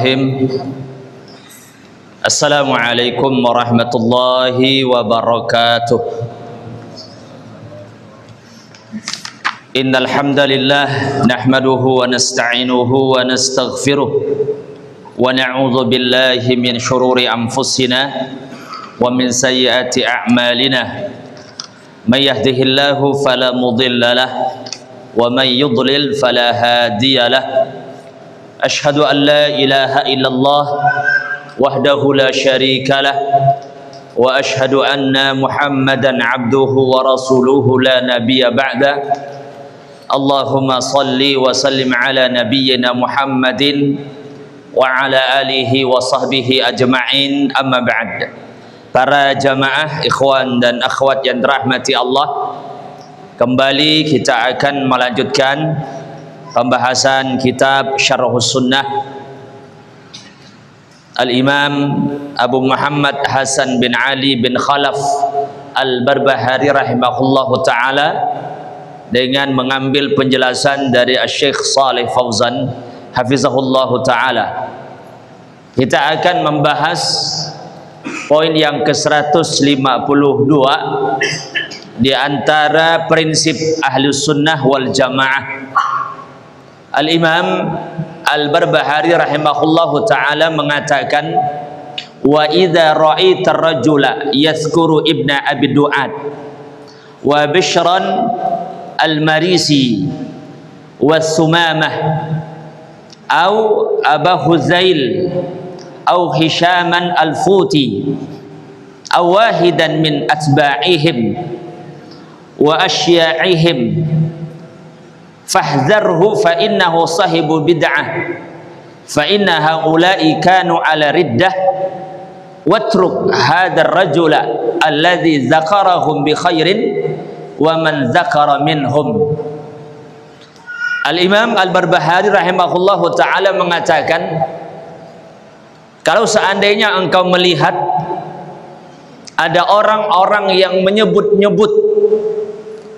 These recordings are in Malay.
Bismillahirrahmanirrahim. Assalamualaikum warahmatullahi wabarakatuh. Innal hamdalillah nahmaduhu wa nasta'inuhu wa nastaghfiruh wa na'udzu billahi min shururi anfusina wa min sayyiati a'malina. May yahdihillahu fala mudilla lahu wa may yudlil fala hadiya lahu. Ashhadu an la ilaha illallah wahdahu la syarika lah wa ashhadu anna Muhammadan abduhu wa rasuluhu la nabiyya ba'da. Allahumma salli wa sallim ala nabiyyina Muhammadin wa ala alihi wa sahbihi ajma'in, amma ba'd. Para jamaah, ikhwan dan akhwat yang dirahmati Allah, kembali kita akan melanjutkan pembahasan kitab Syarhus Sunnah Al-Imam Abu Muhammad Hasan bin Ali bin Khalaf Al-Barbahari rahimahullahu ta'ala, dengan mengambil penjelasan dari Syekh Saleh Fauzan hafizahullahu ta'ala. Kita akan membahas poin yang ke-152 di antara prinsip Ahlus Sunnah wal Jamaah. Al-Imam Al-Barbahari rahimahullahu ta'ala mengatakan, wa idza ra'aita ar-rajula yadhkuru ibna Abi Du'ad wa Bishran al-Marisi wa Sumamah au Aba Huzail au Hishaman al-Futi au wahidan min atba'ihim wa asya'ihim fahdharhu fa innahu sahibu bid'ah fa inna haula'i kanu ala riddah watruk hadzal rajula alladhi dzakarahum bi khairin wa man dzakara minhum. Al-Imam Al-Barbahari rahimahullahu ta'ala mengatakan, kalau seandainya engkau melihat ada orang-orang yang menyebut-nyebut,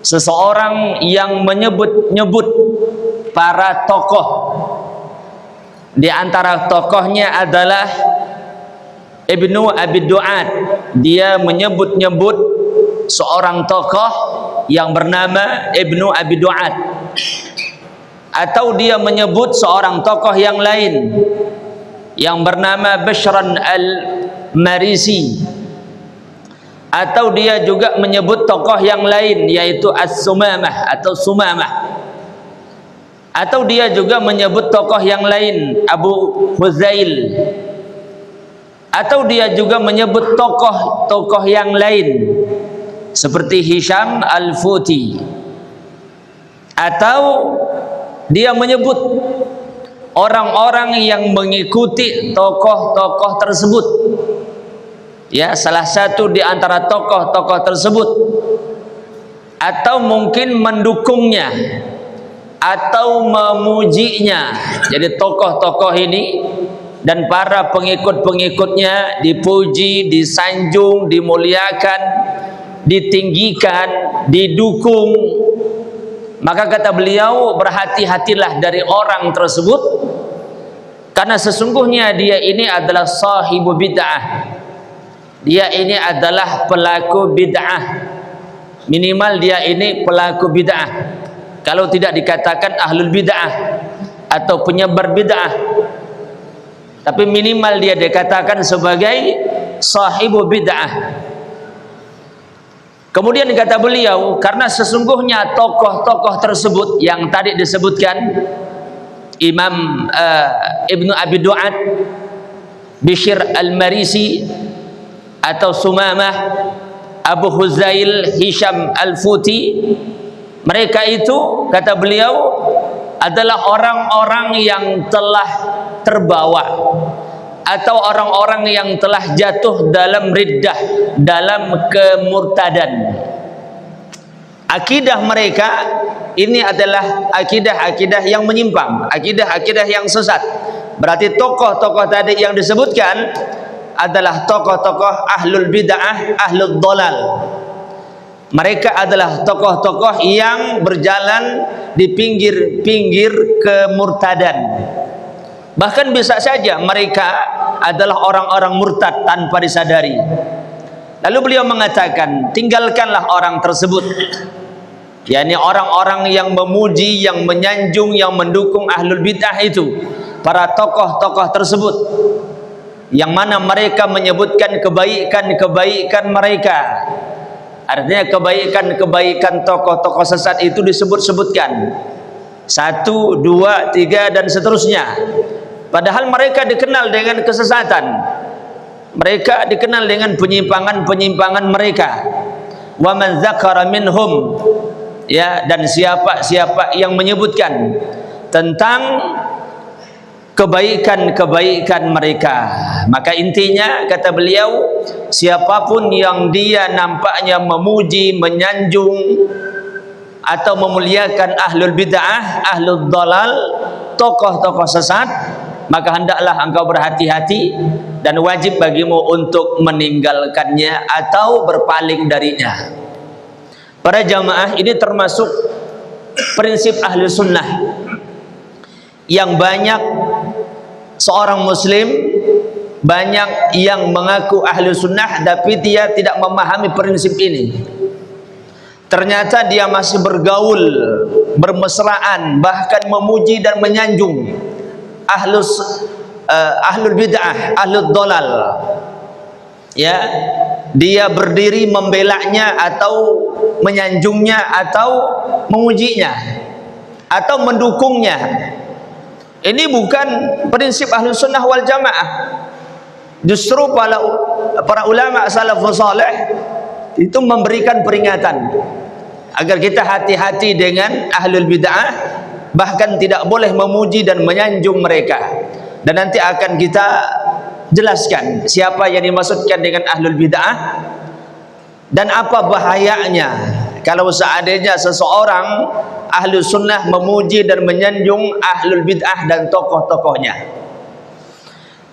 seseorang yang menyebut-nyebut para tokoh, di antara tokohnya adalah Ibnu Abi Du'ad, dia menyebut-nyebut seorang tokoh yang bernama Ibnu Abi Du'ad, atau dia menyebut seorang tokoh yang lain yang bernama Bishran al-Marisi, atau dia juga menyebut tokoh yang lain yaitu As-Sumamah atau Sumamah, atau dia juga menyebut tokoh yang lain Abu Huzail, atau dia juga menyebut tokoh-tokoh yang lain seperti Hisham al-Futi, atau dia menyebut orang-orang yang mengikuti tokoh-tokoh tersebut, ya, salah satu di antara tokoh-tokoh tersebut, atau mungkin mendukungnya atau memujinya. Jadi tokoh-tokoh ini dan para pengikut-pengikutnya dipuji, disanjung, dimuliakan, ditinggikan, didukung. Maka kata beliau, berhati-hatilah dari orang tersebut, karena sesungguhnya dia ini adalah sahibu bid'ah. Dia ini adalah pelaku bid'ah. Minimal dia ini pelaku bid'ah. Kalau tidak dikatakan ahlul bid'ah atau penyebar bid'ah, tapi minimal dia dikatakan sebagai sahibu bid'ah. Kemudian kata beliau, karena sesungguhnya tokoh-tokoh tersebut yang tadi disebutkan, Imam Ibnu Abi Du'ad, Bishr al-Marisi atau Sumamah, Abu Huzail, Hisham al-Futi, mereka itu kata beliau adalah orang-orang yang telah terbawa atau orang-orang yang telah jatuh dalam riddah, dalam kemurtadan. Akidah mereka ini adalah akidah-akidah yang menyimpang, akidah-akidah yang sesat. Berarti tokoh-tokoh tadi yang disebutkan adalah tokoh-tokoh ahlul bid'ah, ahlul dhalal. Mereka adalah tokoh-tokoh yang berjalan di pinggir-pinggir kemurtadan. Bahkan bisa saja mereka adalah orang-orang murtad tanpa disadari. Lalu beliau mengatakan, tinggalkanlah orang tersebut, yakni orang-orang yang memuji, yang menyanjung, yang mendukung ahlul bid'ah itu, para tokoh-tokoh tersebut, yang mana mereka menyebutkan kebaikan-kebaikan mereka. Artinya kebaikan-kebaikan tokoh-tokoh sesat itu disebut-sebutkan 1, 2, 3 dan seterusnya. Padahal mereka dikenal dengan kesesatan, mereka dikenal dengan penyimpangan-penyimpangan mereka. Wa man dzakara minhum, ya, dan siapa yang menyebutkan tentang kebaikan-kebaikan mereka, maka intinya kata beliau, siapapun yang dia nampaknya memuji, menyanjung atau memuliakan ahlul bid'ah, ahlul dhalal, tokoh-tokoh sesat, maka hendaklah engkau berhati-hati dan wajib bagimu untuk meninggalkannya atau berpaling darinya. Para jamaah, ini termasuk prinsip ahli sunnah yang banyak seorang muslim, banyak yang mengaku ahli sunnah tapi dia tidak memahami prinsip ini. Ternyata dia masih bergaul, bermesraan, bahkan memuji dan menyanjung ahlul bid'ah, ahlul dhalal. Ya, dia berdiri membelanya atau menyanjungnya atau memujinya atau mendukungnya. Ini bukan prinsip Ahlus Sunnah wal Jamaah. Justru para ulama salafus saleh itu memberikan peringatan agar kita hati-hati dengan ahlul bid'ah, bahkan tidak boleh memuji dan menyanjung mereka. Dan nanti akan kita jelaskan siapa yang dimaksudkan dengan ahlul bid'ah dan apa bahayanya kalau seandainya seseorang ahlu sunnah memuji dan menyanjung ahlul bid'ah dan tokoh-tokohnya.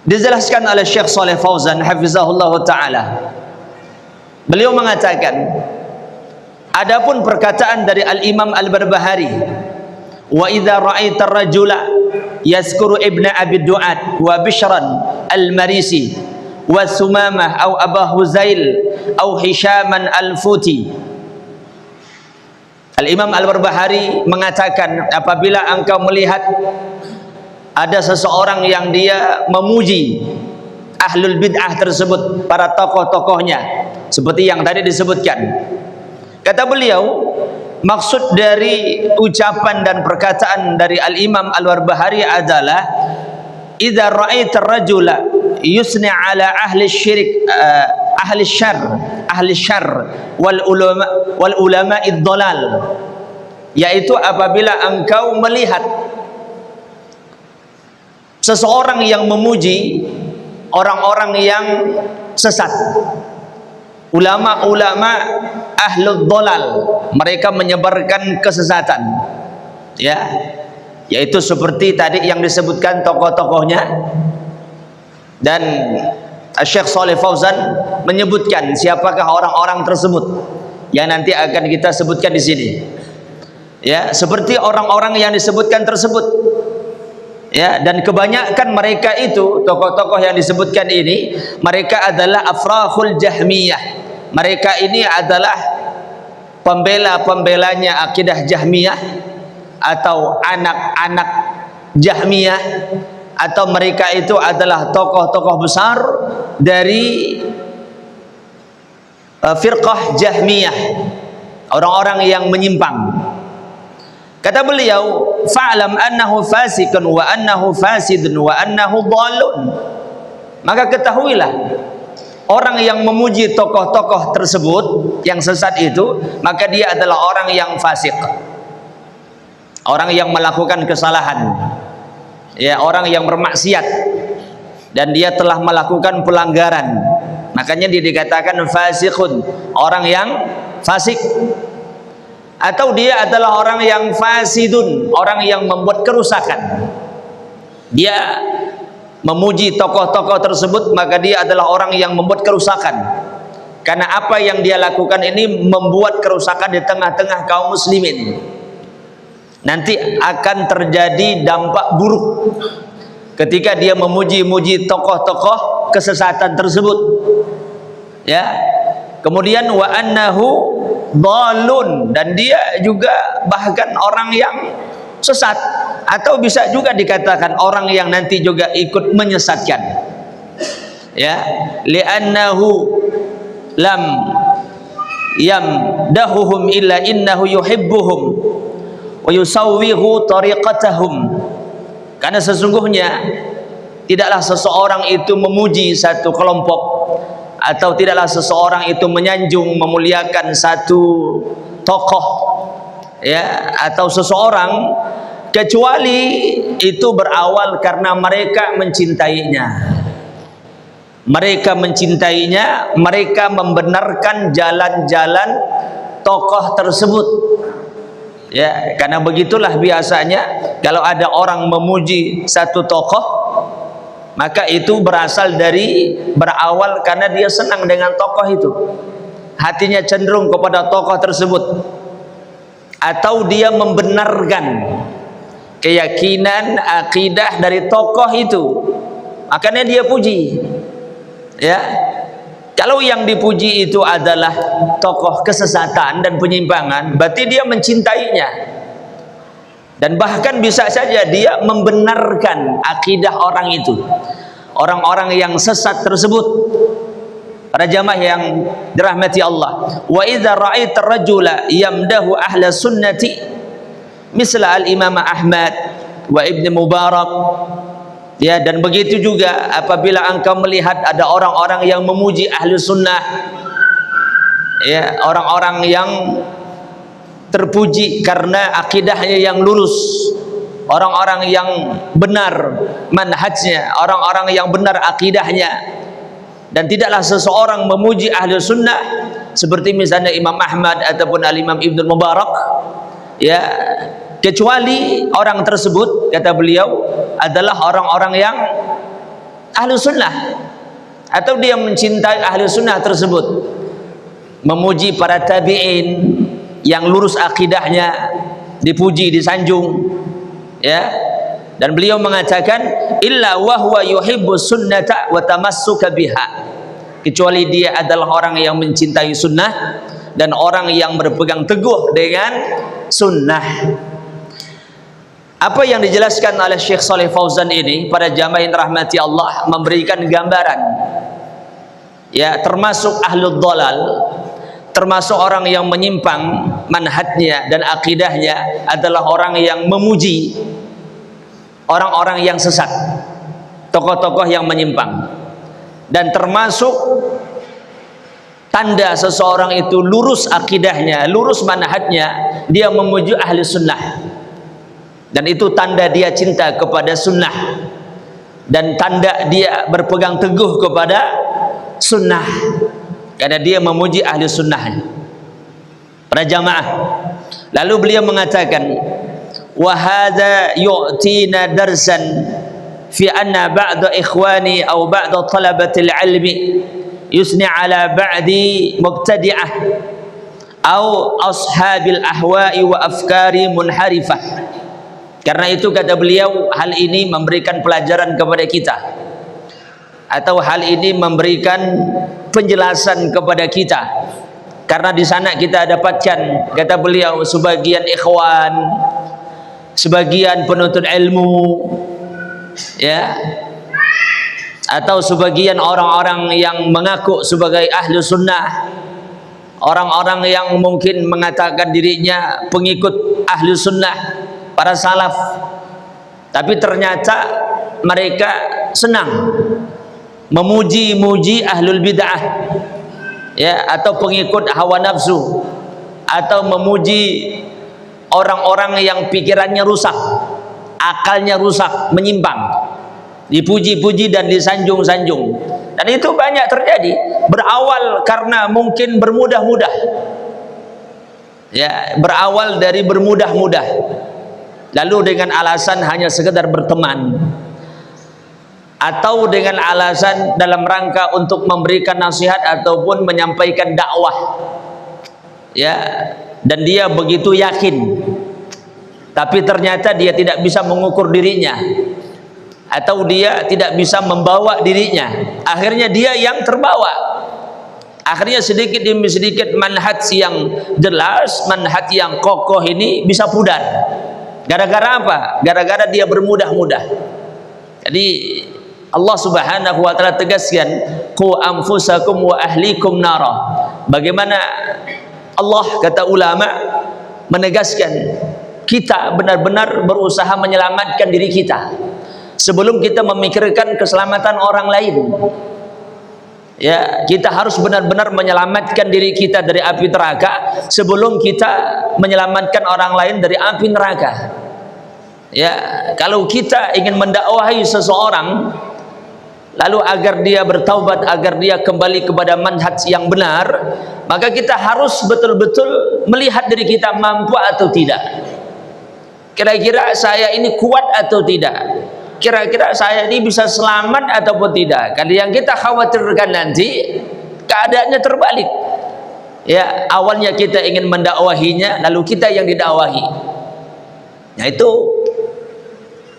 Dijelaskan oleh Syekh Shalih Fauzan hafizahullah ta'ala, beliau mengatakan, adapun perkataan dari Al-Imam Al-Barbahari, wa idza ra'aita ar-rajula yazkuru ibna Abi Du'ad wa Bishran al-Marisi wa Sumamah au Aba Huzail au Hishaman al-Futi. Al-Imam Al-Barbahari mengatakan, apabila engkau melihat ada seseorang yang dia memuji ahlul bid'ah tersebut, para tokoh-tokohnya, seperti yang tadi disebutkan, kata beliau, maksud dari ucapan dan perkataan dari Al-Imam Al-Barbahari adalah, idza ra'aita ar-rajula yusni ala ahli syirik, ahli syarr wal ulama id-dhalal, yaitu apabila engkau melihat seseorang yang memuji orang-orang yang sesat, ulama-ulama ahlul dhalal, mereka menyebarkan kesesatan, ya, yaitu seperti tadi yang disebutkan tokoh-tokohnya. Dan Syekh Shalih Fauzan menyebutkan siapakah orang-orang tersebut yang nanti akan kita sebutkan di sini. Ya, seperti orang-orang yang disebutkan tersebut. Ya, dan kebanyakan mereka itu, tokoh-tokoh yang disebutkan ini, mereka adalah afrakhul Jahmiyah. Mereka ini adalah pembela-pembelanya akidah Jahmiyah atau anak-anak Jahmiyah, atau mereka itu adalah tokoh-tokoh besar dari firqah Jahmiyah, orang-orang yang menyimpang. Kata beliau, fa'lam annahu fasikun wa annahu fasidun wa annahu dhalun. Maka ketahuilah, orang yang memuji tokoh-tokoh tersebut yang sesat itu, maka dia adalah orang yang fasik, orang yang melakukan kesalahan, ya, orang yang bermaksiat, dan dia telah melakukan pelanggaran. Makanya dia dikatakan fasikun, orang yang fasik. Atau dia adalah orang yang fasidun, orang yang membuat kerusakan. Dia memuji tokoh-tokoh tersebut, maka dia adalah orang yang membuat kerusakan. Karena apa yang dia lakukan ini membuat kerusakan di tengah-tengah kaum muslimin. Nanti akan terjadi dampak buruk ketika dia memuji-muji tokoh-tokoh kesesatan tersebut. Ya. Kemudian wa annahu dhalun, dan dia juga bahkan orang yang sesat, atau bisa juga dikatakan orang yang nanti juga ikut menyesatkan. Ya, li'annahu lam yamdahuhum illa innahu yuhibbuhum wa yusawwihu tariqatahum. Karena sesungguhnya tidaklah seseorang itu memuji satu kelompok, atau tidaklah seseorang itu menyanjung memuliakan satu tokoh, ya, atau seseorang, kecuali itu berawal karena mereka mencintainya. Mereka mencintainya, mereka membenarkan jalan-jalan tokoh tersebut. Ya, karena begitulah biasanya kalau ada orang memuji satu tokoh, maka itu berawal karena dia senang dengan tokoh itu. Hatinya cenderung kepada tokoh tersebut, atau dia membenarkan keyakinan akidah dari tokoh itu, makanya dia puji. Ya, kalau yang dipuji itu adalah tokoh kesesatan dan penyimpangan, berarti dia mencintainya, dan bahkan bisa saja dia membenarkan akidah orang itu, orang-orang yang sesat tersebut. Para jamaah yang dirahmati Allah, wa idza ra'aita ar-rajula yamdahu ahla sunnati misla al-Imam Ahmad wa Ibn Mubarak, ya, dan begitu juga apabila engkau melihat ada orang-orang yang memuji ahli sunnah, ya, orang-orang yang terpuji karena akidahnya yang lurus, orang-orang yang benar manhajnya, orang-orang yang benar akidahnya. Dan tidaklah seseorang memuji ahli sunnah seperti misalnya Imam Ahmad ataupun Al-Imam Ibn Mubarak, ya, kecuali orang tersebut, kata beliau, adalah orang-orang yang ahli sunnah, atau dia mencintai ahli sunnah tersebut, memuji para tabi'in yang lurus akidahnya, dipuji, disanjung, ya. Dan beliau mengatakan illa wa huwa yuhibbu sunnata wa tamassuka biha, kecuali dia adalah orang yang mencintai sunnah dan orang yang berpegang teguh dengan sunnah. Apa yang dijelaskan oleh Syekh Shalih Fauzan ini pada jamaah yang rahmati Allah memberikan gambaran, ya, termasuk ahlul dhalal, termasuk orang yang menyimpang manhajnya dan akidahnya adalah orang yang memuji orang-orang yang sesat, tokoh-tokoh yang menyimpang. Dan termasuk tanda seseorang itu lurus akidahnya, lurus manhajnya, dia memuji ahli sunnah, dan itu tanda dia cinta kepada sunnah, dan tanda dia berpegang teguh kepada sunnah, karena dia memuji ahli sunnah. Para jamaah, lalu beliau mengatakan wa hadza yu'tina darsan fi anna ba'da ikhwani aw ba'da talabatil ilmi yusni ala ba'di mubtadi'ah aw ashabil ahwa'i wa afkari munharifah. Karena itu kata beliau, hal ini memberikan pelajaran kepada kita, atau hal ini memberikan penjelasan kepada kita, karena di sana kita dapatkan, kata beliau, sebagian ikhwan, sebagian penuntut ilmu, ya, atau sebagian orang-orang yang mengaku sebagai ahli sunnah, orang-orang yang mungkin mengatakan dirinya pengikut ahli sunnah, para salaf, tapi ternyata mereka senang memuji-muji ahlul bid'ah, ya, atau pengikut hawa nafsu, atau memuji orang-orang yang pikirannya rusak, akalnya rusak, menyimpang, dipuji-puji dan disanjung-sanjung. Dan itu banyak terjadi, berawal karena mungkin bermudah-mudah, ya, berawal dari bermudah-mudah, lalu dengan alasan hanya sekedar berteman, atau dengan alasan dalam rangka untuk memberikan nasihat ataupun menyampaikan dakwah, ya, dan dia begitu yakin, tapi ternyata dia tidak bisa mengukur dirinya, atau dia tidak bisa membawa dirinya, akhirnya dia yang terbawa. Akhirnya sedikit demi sedikit manhaj yang jelas, manhaj yang kokoh ini bisa pudar. Gara-gara apa? Gara-gara dia bermudah-mudah. Jadi Allah Subhanahu wa taala tegaskan, qu anfusakum wa ahlikum nara. Bagaimana Allah, kata ulama, menegaskan kita benar-benar berusaha menyelamatkan diri kita sebelum kita memikirkan keselamatan orang lain. Ya, kita harus benar-benar menyelamatkan diri kita dari api neraka sebelum kita menyelamatkan orang lain dari api neraka. Ya, kalau kita ingin mendakwahi seseorang lalu agar dia bertaubat, agar dia kembali kepada manhaj yang benar, maka kita harus betul-betul melihat diri kita mampu atau tidak. Kira-kira saya ini kuat atau tidak? Kira-kira saya ini bisa selamat ataupun tidak? Karena yang kita khawatirkan nanti keadaannya terbalik. Ya, awalnya kita ingin mendakwahinya, lalu kita yang didakwahi. Nah, itu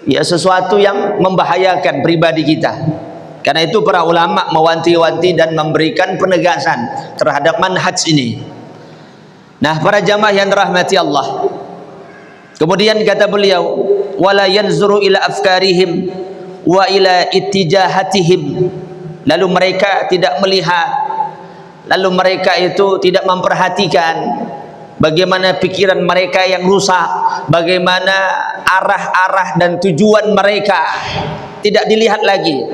ya sesuatu yang membahayakan pribadi kita. Karena itu para ulama mewanti-wanti dan memberikan penegasan terhadap manhaj ini. Nah, para jamaah yang dirahmati Allah, kemudian kata beliau, wala yanzuru ila afkarihim wa ila ittijahatihim. Lalu mereka tidak melihat, lalu mereka itu tidak memperhatikan bagaimana pikiran mereka yang rusak, bagaimana arah-arah dan tujuan mereka tidak dilihat lagi.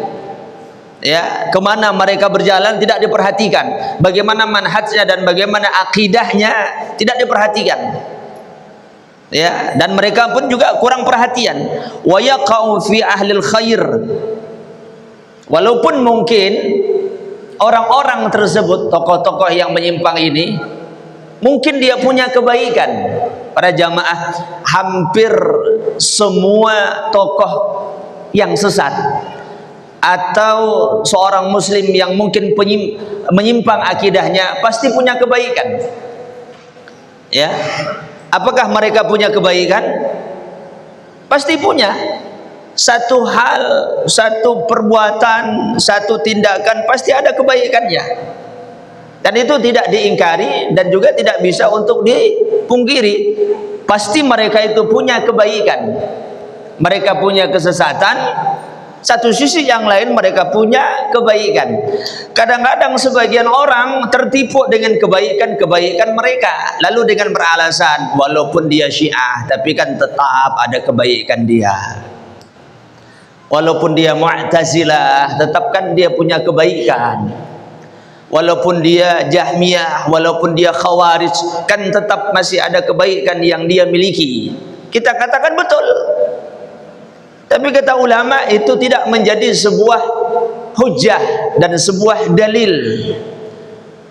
Ya, kemana mereka berjalan tidak diperhatikan, bagaimana manhajnya dan bagaimana akidahnya tidak diperhatikan. Ya, dan mereka pun juga kurang perhatian. Wa yaqau fi ahlil khair. Walaupun mungkin orang-orang tersebut, tokoh-tokoh yang menyimpang ini, mungkin dia punya kebaikan. Para jamaah, hampir semua tokoh yang sesat atau seorang muslim yang mungkin menyimpang akidahnya pasti punya kebaikan. Ya, apakah mereka punya kebaikan? Pasti punya. Satu hal, satu perbuatan, satu tindakan pasti ada kebaikannya. Dan itu tidak diingkari dan juga tidak bisa untuk dipungkiri. Pasti mereka itu punya kebaikan. Mereka punya kesesatan, satu sisi yang lain mereka punya kebaikan. Kadang-kadang sebagian orang tertipu dengan kebaikan-kebaikan mereka, lalu dengan beralasan walaupun dia Syiah tapi kan tetap ada kebaikan dia. Walaupun dia Mu'tazilah tetap kan dia punya kebaikan. Walaupun dia Jahmiyah, walaupun dia Khawarij, kan tetap masih ada kebaikan yang dia miliki. Kita katakan betul. Tapi kata ulama itu tidak menjadi sebuah hujah dan sebuah dalil.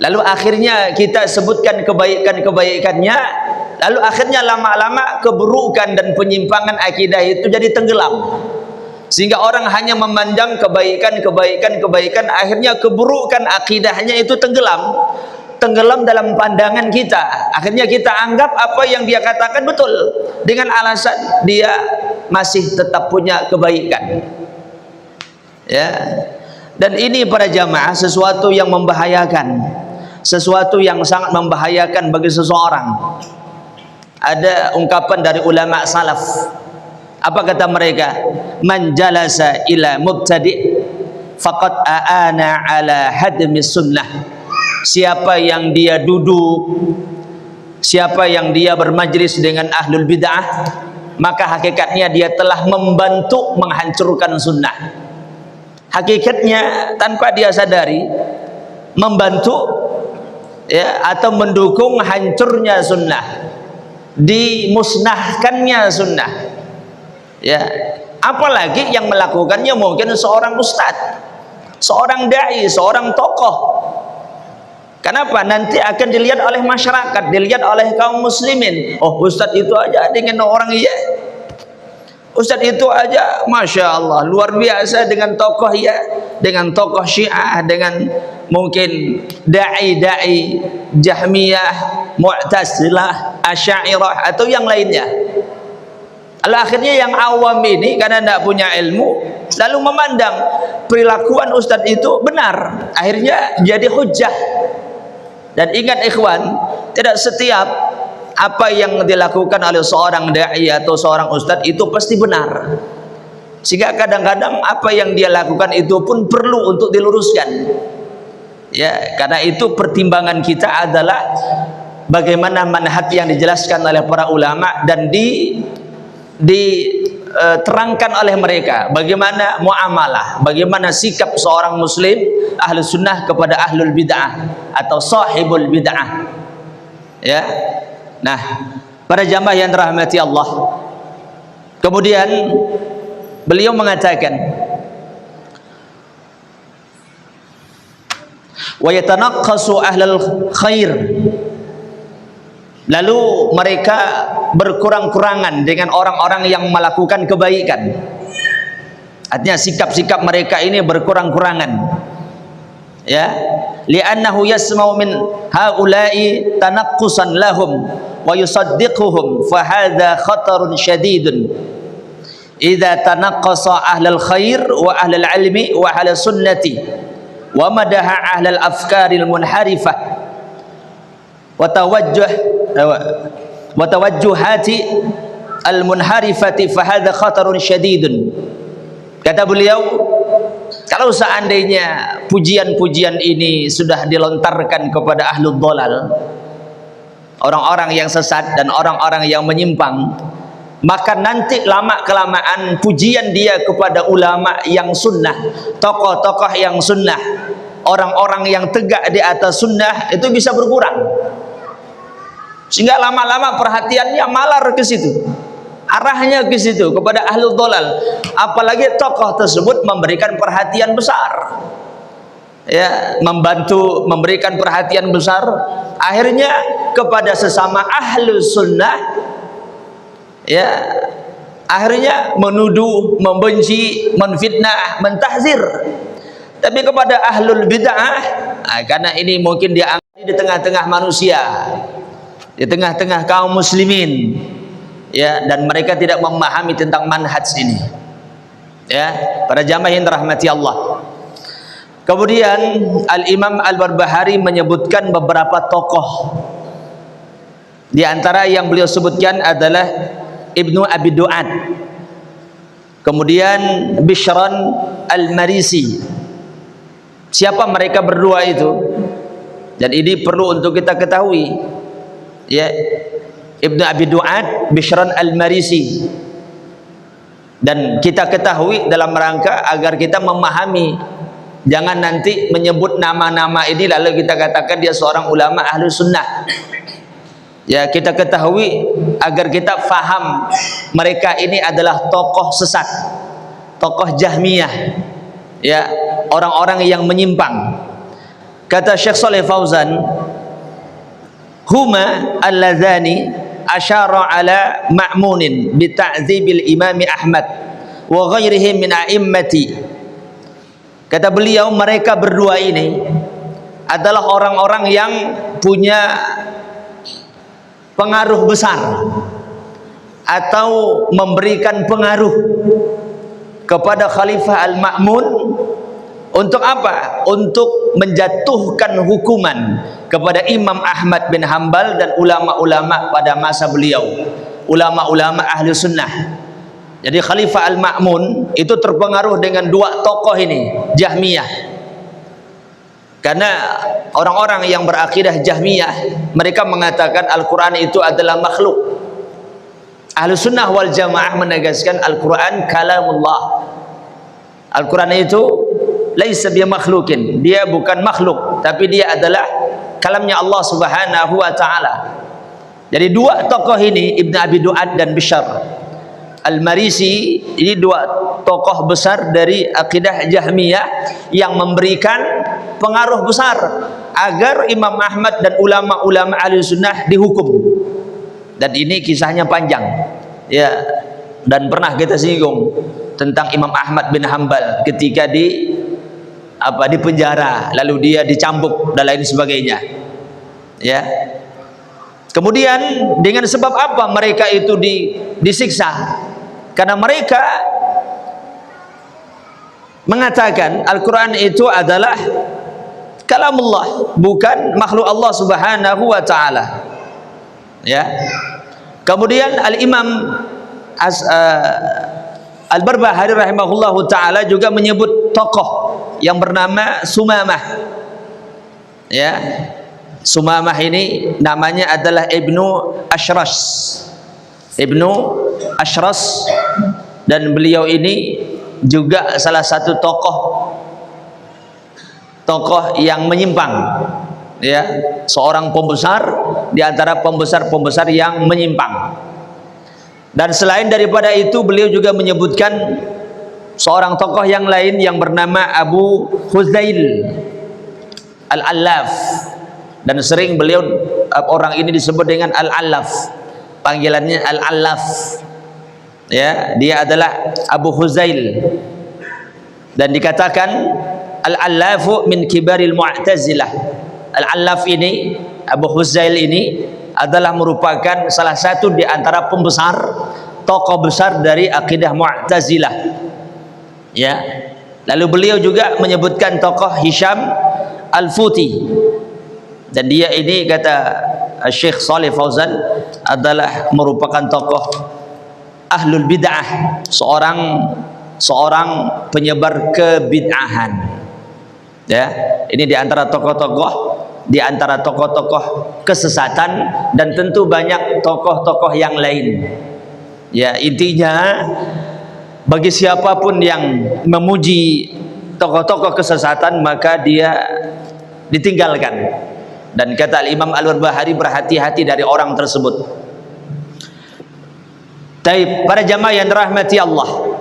Lalu akhirnya kita sebutkan kebaikan-kebaikannya, lalu akhirnya lama-lama keburukan dan penyimpangan akidah itu jadi tenggelam. Sehingga orang hanya memandang kebaikan, akhirnya keburukan akidahnya itu tenggelam dalam pandangan kita. Akhirnya kita anggap apa yang dia katakan betul dengan alasan dia masih tetap punya kebaikan. Ya. Dan ini para jamaah sesuatu yang membahayakan, sesuatu yang sangat membahayakan bagi seseorang. Ada ungkapan dari ulama salaf. Apa kata mereka? Man jalasa ila mubtadi' faqad aana ala hadmi sunnah. Siapa yang dia duduk, siapa yang dia bermajlis dengan ahlul bid'ah, maka hakikatnya dia telah membantu menghancurkan sunnah. Hakikatnya tanpa dia sadari membantu ya, atau mendukung hancurnya sunnah, dimusnahkannya sunnah. Ya, apalagi yang melakukannya mungkin seorang ustadz, seorang dai, seorang tokoh. Kenapa? Nanti akan dilihat oleh masyarakat, dilihat oleh kaum muslimin. Oh, ustadz itu aja dengan orang iya. Ustadz itu aja, masya Allah, luar biasa dengan tokoh ya, dengan tokoh Syiah, dengan mungkin dai-dai Jahmiyah, Mu'tazilah, Asy'ariyah atau yang lainnya. Lalu akhirnya yang awam ini karena tidak punya ilmu lalu memandang perilakuan ustadz itu benar, akhirnya jadi hujjah. Dan ingat ikhwan, tidak setiap apa yang dilakukan oleh seorang dai atau seorang ustadz itu pasti benar, sehingga kadang-kadang apa yang dia lakukan itu pun perlu untuk diluruskan. Ya, karena itu pertimbangan kita adalah bagaimana manhaj yang dijelaskan oleh para ulama dan diterangkan oleh mereka, bagaimana muamalah, bagaimana sikap seorang muslim ahlu sunnah kepada ahlul bid'ah atau sahibul bid'ah. Ya, nah para jamaah yang dirahmati Allah, kemudian beliau mengatakan wa yatanaqqasu ahlul khair, lalu mereka berkurang-kurangan dengan orang-orang yang melakukan kebaikan. Artinya sikap-sikap mereka ini berkurang-kurangan. Ya, li'annahu yasma'u min haula'i tanaqqusan lahum wa yusaddiquhum fa hadha khatarun syadidun. Idza tanaqqasa ahlul khair wa ahlul ilmi wa ahlus sunnati wa madaha ahlul afkaril munharifah wa tawajjuhati al-munharifati fa hadha khatarun syadidun. Kata beliau, kalau seandainya pujian-pujian ini sudah dilontarkan kepada ahlul dhalal, orang-orang yang sesat dan orang-orang yang menyimpang, maka nanti lama-kelamaan pujian dia kepada ulama yang sunnah, tokoh-tokoh yang sunnah, orang-orang yang tegak di atas sunnah itu bisa berkurang. Sehingga lama-lama perhatiannya malar ke situ, arahnya ke situ, kepada ahlul dhalal. Apalagi tokoh tersebut memberikan perhatian besar, ya, membantu memberikan perhatian besar, akhirnya kepada sesama ahlus sunnah, ya, akhirnya menuduh, membenci, menfitnah, mentahzir. Tapi kepada ahlul bid'ah, karena ini mungkin dianggap di tengah-tengah manusia, di tengah-tengah kaum muslimin, ya, dan mereka tidak memahami tentang manhaj ini, ya, para jamaah yang dirahmati Allah. Kemudian Al-Imam Al-Barbahari menyebutkan beberapa tokoh. Di antara yang beliau sebutkan adalah Ibnu Abi Du'ad, kemudian Bishran Al-Marisi. Siapa mereka berdua itu? Dan ini perlu untuk kita ketahui, ya, Ibnu Abi Du'ad, Bishran Al-Marisi. Dan kita ketahui dalam rangka agar kita memahami, jangan nanti menyebut nama-nama ini lalu kita katakan dia seorang ulama ahlu sunnah. Ya, kita ketahui agar kita faham mereka ini adalah tokoh sesat, tokoh Jahmiyah, ya, orang-orang yang menyimpang. Kata Syekh Shalih Fauzan, huma alladzani asyara ala ma'munin bi ta'dzibil imami Ahmad wa ghairihi min a'immati. Kata beliau, mereka berdua ini adalah orang-orang yang punya pengaruh besar atau memberikan pengaruh kepada Khalifah Al-Ma'mun. Untuk apa? Untuk menjatuhkan hukuman kepada Imam Ahmad bin Hanbal dan ulama-ulama pada masa beliau, ulama-ulama ahli sunnah. Jadi Khalifah Al-Ma'mun itu terpengaruh dengan dua tokoh ini, Jahmiyah. Karena orang-orang yang berakidah Jahmiyah, mereka mengatakan Al-Quran itu adalah makhluk. Ahlu sunnah wal jamaah menegaskan Al-Quran kalamullah. Al-Quran itu laisa bi makhlukin, dia bukan makhluk, tapi dia adalah kalamnya Allah Subhanahu wa taala. Jadi dua tokoh ini, Ibnu Abi Du'ad dan Bishr Al-Marisi, ini dua tokoh besar dari akidah Jahmiyah yang memberikan pengaruh besar agar Imam Ahmad dan ulama-ulama ahli sunnah dihukum. Dan ini kisahnya panjang, ya, dan pernah kita singgung tentang Imam Ahmad bin Hanbal ketika di penjara, lalu dia dicambuk dan lain sebagainya, ya. Kemudian dengan sebab apa mereka itu disiksa? Karena mereka mengatakan Al-Quran itu adalah kalamullah, bukan makhluk Allah Subhanahu wa ta'ala. Ya. Kemudian Al-Imam Al-Barbahari rahimahullahu ta'ala juga menyebut tokoh yang bernama Sumamah. Ya. Sumamah ini namanya adalah Ibnu Ashras. Ibnu Ashras, dan beliau ini juga salah satu tokoh yang menyimpang, ya, seorang pembesar di antara pembesar-pembesar yang menyimpang. Dan selain daripada itu beliau juga menyebutkan seorang tokoh yang lain yang bernama Abu Huzail Al-Allaf, dan sering beliau, orang ini disebut dengan Al-Allaf, panggilannya Al-Allaf. Ya, dia adalah Abu Huzail, dan dikatakan Al-Allafu min kibaril Mu'tazilah. Al-Allaf ini, Abu Huzail ini adalah merupakan salah satu di antara pembesar, tokoh besar dari akidah Mu'tazilah. Ya. Lalu beliau juga menyebutkan tokoh Hisham Al-Futi, dan dia ini kata Syekh Shalih Fauzan adalah merupakan tokoh ahlul bid'ah, seorang penyebar kebid'ahan. Ya, ini di antara tokoh-tokoh kesesatan, dan tentu banyak tokoh-tokoh yang lain. Ya, intinya bagi siapapun yang memuji tokoh-tokoh kesesatan maka dia ditinggalkan. Dan kata Al-Imam Al-Barbahari, berhati-hati dari orang tersebut. Taib, para jamaah yang dirahmati Allah.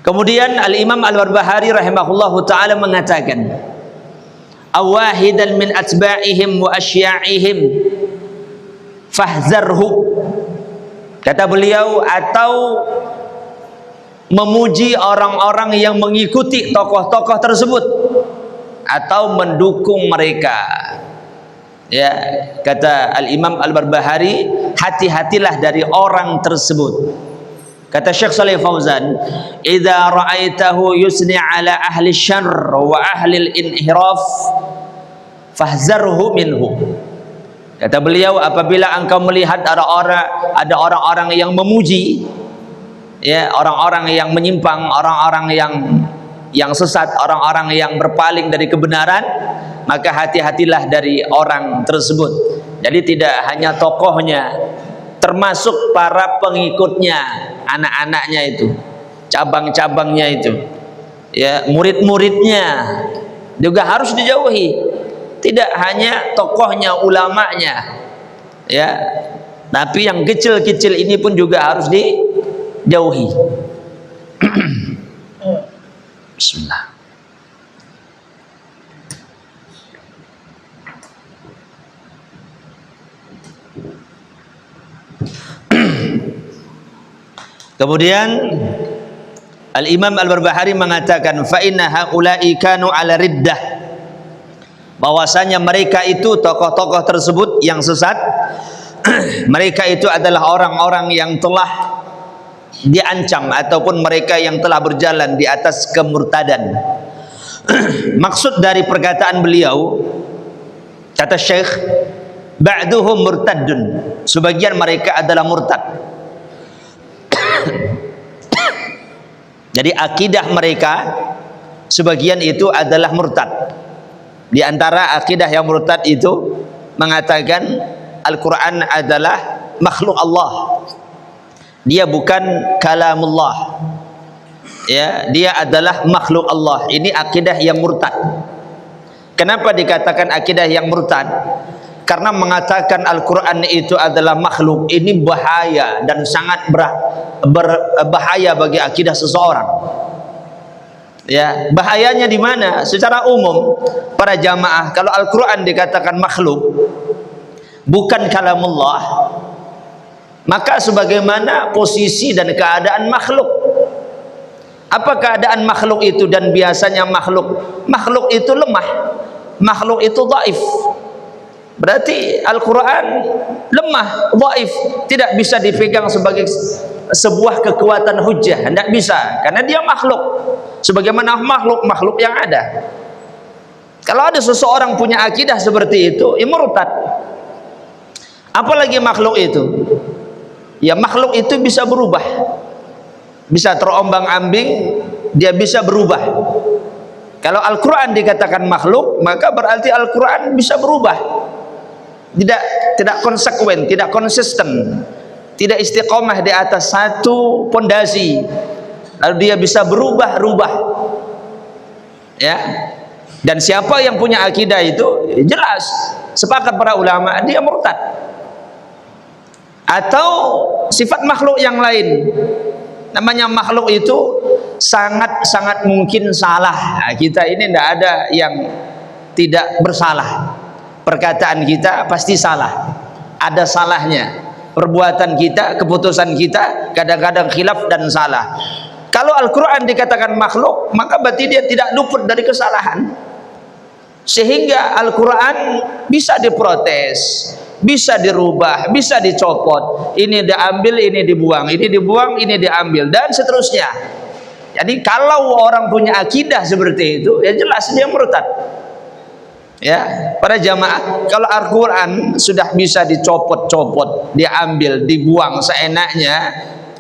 Kemudian Al-Imam Al-Barbahari rahimahullahu ta'ala mengatakan, awahidan min atba'ihim wa asya'ihim fahzarhu. Kata beliau, atau memuji orang-orang yang mengikuti tokoh-tokoh tersebut atau mendukung mereka. Ya, kata Al-Imam Al-Barbahari, hati-hatilah dari orang tersebut. Kata Syekh Shalih Fauzan, idza ra'aitahu yusni ala ahli syarr wa ahli al-inhiraf fahzarhu minhu. Kata beliau, apabila engkau melihat ada orang-orang yang memuji, ya, orang-orang yang menyimpang, orang-orang yang sesat, orang-orang yang berpaling dari kebenaran, maka hati-hatilah dari orang tersebut. Jadi tidak hanya tokohnya, termasuk para pengikutnya, anak-anaknya itu, cabang-cabangnya itu, ya, murid-muridnya juga harus dijauhi. Tidak hanya tokohnya, ulamanya, ya, tapi yang kecil-kecil ini pun juga harus dijauhi. Bismillah. Kemudian Al-Imam Al-Barbahari mengatakan, fa inna haula'i kanu ala riddah, bahwasanya mereka itu, tokoh-tokoh tersebut yang sesat, mereka itu adalah orang-orang yang telah diancam, ataupun mereka yang telah berjalan di atas kemurtadan. Maksud dari perkataan beliau, kata Syekh, ba'duhum murtaddun, sebagian mereka adalah murtad. Jadi akidah mereka sebagian itu adalah murtad. Di antara akidah yang murtad itu mengatakan Al-Quran adalah makhluk Allah, dia bukan kalamullah, ya, dia adalah makhluk Allah. Ini akidah yang murtad. Kenapa dikatakan akidah yang murtad? Karena mengatakan Al-Quran itu adalah makhluk, ini bahaya dan sangat berbahaya bagi akidah seseorang. Ya, bahayanya di mana? Secara umum para jamaah, kalau Al-Quran dikatakan makhluk, bukan kalamullah, maka sebagaimana posisi dan keadaan makhluk. Apa keadaan makhluk itu? Dan biasanya makhluk itu lemah, makhluk itu dhaif. Berarti Al-Quran lemah, dhaif, tidak bisa dipegang sebagai sebuah kekuatan hujjah, tidak bisa, karena dia makhluk sebagaimana makhluk yang ada. Kalau ada seseorang punya akidah seperti itu, murtad. Apalagi makhluk itu, ya makhluk itu bisa berubah, bisa terombang-ambing, dia bisa berubah. Kalau Al-Quran dikatakan makhluk, maka berarti Al-Quran bisa berubah, tidak konsekuen, tidak konsisten, tidak istiqomah di atas satu pondasi, lalu dia bisa berubah-ubah, ya. Dan siapa yang punya akidah itu, jelas sepakat para ulama dia murtad. Atau sifat makhluk yang lain, namanya makhluk itu sangat mungkin salah. Nah, kita ini tidak ada yang tidak bersalah. Perkataan kita pasti salah, ada salahnya. Perbuatan kita, keputusan kita kadang-kadang khilaf dan salah. Kalau Al-Quran dikatakan makhluk, maka berarti dia tidak luput dari kesalahan. Sehingga Al-Quran bisa diprotes, bisa dirubah, bisa dicopot, ini diambil, ini dibuang, ini dibuang, ini diambil, dan seterusnya. Jadi kalau orang punya akidah seperti itu, ya jelas dia murtad. Ya, para jamaah, kalau Al-Quran sudah bisa dicopot-copot, diambil, dibuang seenaknya,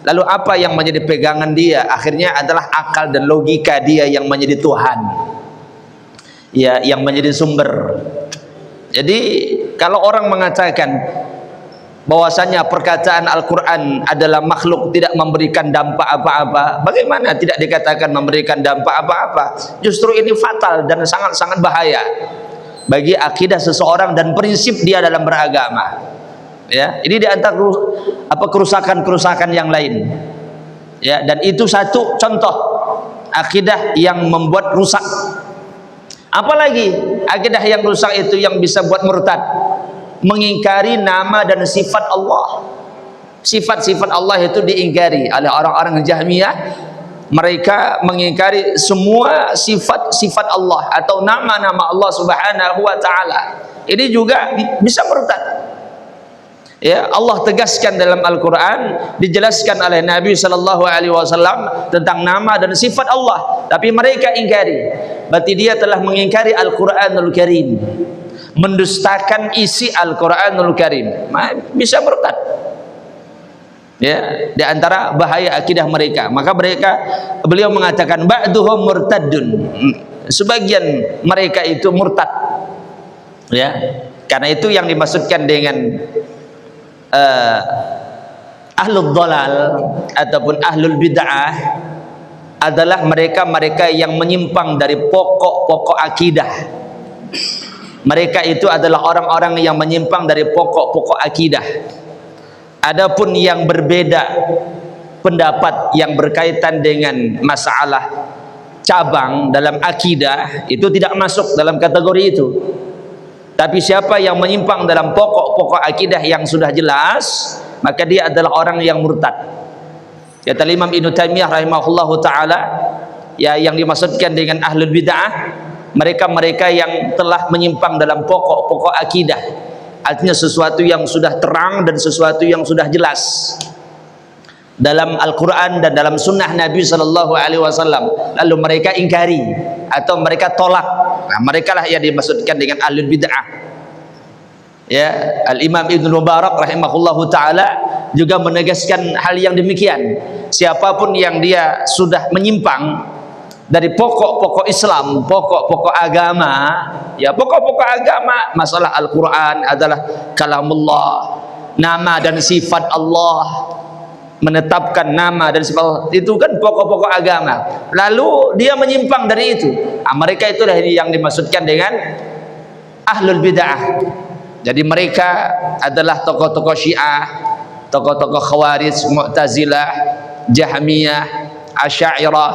lalu apa yang menjadi pegangan dia? Akhirnya adalah akal dan logika dia yang menjadi Tuhan, ya, yang menjadi sumber. Jadi kalau orang mengatakan bahwasanya perkataan Al-Quran adalah makhluk, tidak memberikan dampak apa-apa, bagaimana tidak dikatakan memberikan dampak apa-apa? Justru ini fatal dan sangat-sangat bahaya bagi akidah seseorang dan prinsip dia dalam beragama. Ya, ini di antara kerusakan-kerusakan yang lain. Ya, dan itu satu contoh akidah yang membuat rusak. Apalagi akidah yang rusak itu yang bisa buat murtad, mengingkari nama dan sifat Allah. Sifat-sifat Allah itu diingkari oleh orang-orang Jahmiyah. Mereka mengingkari semua sifat-sifat Allah atau nama-nama Allah Subhanahu wa taala. Ini juga bisa murtad. Ya, Allah tegaskan dalam Al-Quran, dijelaskan oleh Nabi sallallahu alaihi wasallam tentang nama dan sifat Allah, tapi mereka ingkari. Berarti dia telah mengingkari Al-Quranul Karim, mendustakan isi Al-Quranul Karim, bisa murtad. Ya, di antara bahaya akidah mereka. Maka beliau mengatakan ba'duhum murtaddun, sebagian mereka itu murtad. Ya, karena itu yang dimaksudkan dengan ahlul dhalal ataupun ahlul bid'ah adalah mereka yang menyimpang dari pokok-pokok akidah. Mereka itu adalah orang-orang yang menyimpang dari pokok-pokok akidah. Adapun yang berbeda pendapat yang berkaitan dengan masalah cabang dalam akidah itu tidak masuk dalam kategori itu. Tapi siapa yang menyimpang dalam pokok-pokok akidah yang sudah jelas, maka dia adalah orang yang murtad. Kata Imam Ibnu Taimiyah rahimahullahu taala, ya, yang dimaksudkan dengan ahlul bid'ah, mereka yang telah menyimpang dalam pokok-pokok akidah. Artinya sesuatu yang sudah terang dan sesuatu yang sudah jelas dalam Al-Quran dan dalam sunnah Nabi sallallahu alaihi wasallam, lalu mereka ingkari atau mereka tolak. Nah, mereka lah yang dimaksudkan dengan ahlul bid'ah. Ya, Al-Imam Ibnu Mubarak rahimahullahu taala juga menegaskan hal yang demikian. Siapapun yang dia sudah menyimpang dari pokok-pokok Islam, pokok-pokok agama, ya, pokok-pokok agama, masalah Al-Quran adalah kalamullah, nama dan sifat Allah, menetapkan nama dan sifat Allah, itu kan pokok-pokok agama. Lalu dia menyimpang dari itu, nah, mereka itulah yang dimaksudkan dengan ahlul bid'ah. Jadi mereka adalah tokoh-tokoh Syiah, tokoh-tokoh Khawarij, Mu'tazilah, Jahmiyah, Asy'ariyah,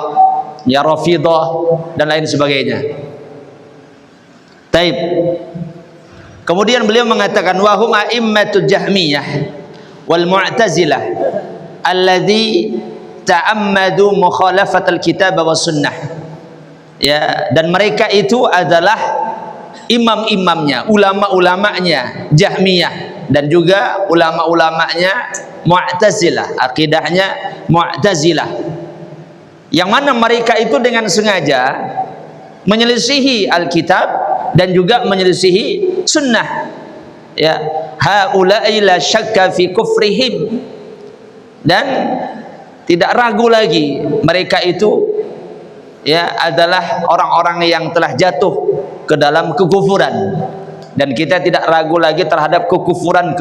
ya, Rafidhah dan lain sebagainya. Taib. Kemudian beliau mengatakan wa hum a'immatul Jahmiyah wal Mu'tazilah alladzi ta'ammadu mukhalafatal kitab was sunnah. Ya, dan mereka itu adalah imam-imamnya, ulama-ulamanya Jahmiyah dan juga ulama-ulamanya Mu'tazilah, akidahnya Mu'tazilah, yang mana mereka itu dengan sengaja menyelisihi Alkitab dan juga menyelisihi sunnah. Ya, haula'i la syakka fi kufrihim, dan tidak ragu lagi mereka itu ya adalah orang-orang yang telah jatuh ke dalam kekufuran, dan kita tidak ragu lagi terhadap kekufuran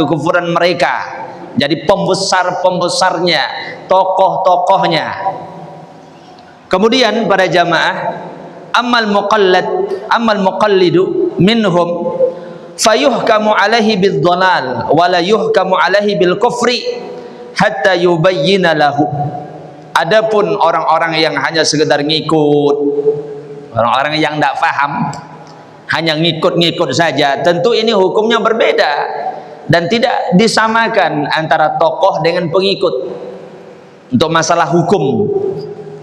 mereka. Jadi pembesar-pembesarnya, tokoh-tokohnya. Kemudian para jamaah, amal muqallidu minhum fayuhkamu alaihi biddhalal wa la yuhkamu alaihi bil kufri hatta yubayyina lahu. Adapun orang-orang yang hanya sekedar ngikut, orang-orang yang tidak paham, hanya ngikut-ngikut saja, tentu ini hukumnya berbeda dan tidak disamakan antara tokoh dengan pengikut untuk masalah hukum.